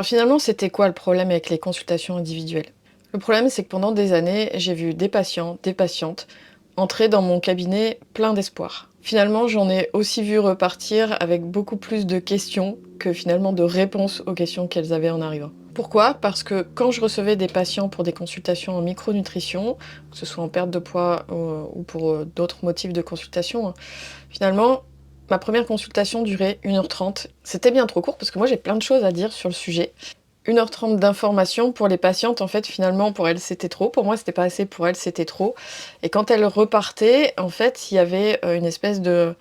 Alors finalement, c'était quoi le problème avec les consultations individuelles? Le problème, c'est que pendant des années, j'ai vu des patients, des patientes entrer dans mon cabinet plein d'espoir. Finalement, j'en ai aussi vu repartir avec beaucoup plus de questions que finalement de réponses aux questions qu'elles avaient en arrivant. Pourquoi? Parce que quand je recevais des patients pour des consultations en micronutrition, que ce soit en perte de poids ou pour d'autres motifs de consultation, hein, finalement, ma première consultation durait 1h30. C'était bien trop court parce que moi j'ai plein de choses à dire sur le sujet. 1h30 d'information pour les patientes, en fait, finalement, pour elles, c'était trop. Pour moi, c'était pas assez, pour elles, c'était trop. Et quand elles repartaient, en fait, il y avait une espèce de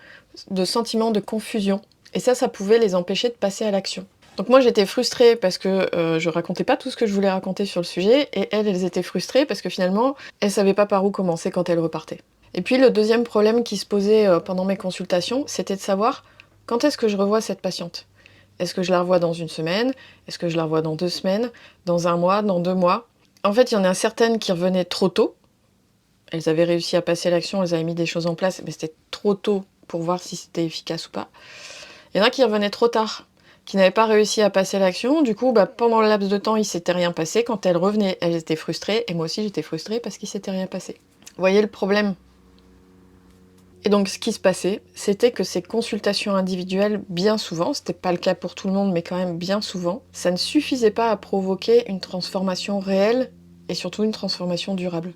sentiment de confusion. Et ça pouvait les empêcher de passer à l'action. Donc moi, j'étais frustrée parce que je racontais pas tout ce que je voulais raconter sur le sujet, et elles étaient frustrées parce que finalement, elles savaient pas par où commencer quand elles repartaient. Et puis le deuxième problème qui se posait pendant mes consultations, c'était de savoir quand est-ce que je revois cette patiente. Est-ce que je la revois dans une semaine? Est-ce que je la revois dans 2 semaines? Dans un mois? Dans 2 mois? En fait, il y en a certaines qui revenaient trop tôt. Elles avaient réussi à passer l'action, elles avaient mis des choses en place, mais c'était trop tôt pour voir si c'était efficace ou pas. Il y en a qui revenaient trop tard, qui n'avaient pas réussi à passer l'action. Du coup, pendant le laps de temps, il s'était rien passé. Quand elles revenaient, elles étaient frustrées, et moi aussi j'étais frustrée parce qu'il s'était rien passé. Vous voyez le problème? Et donc ce qui se passait, c'était que ces consultations individuelles, bien souvent, c'était pas le cas pour tout le monde, mais quand même bien souvent, ça ne suffisait pas à provoquer une transformation réelle et surtout une transformation durable.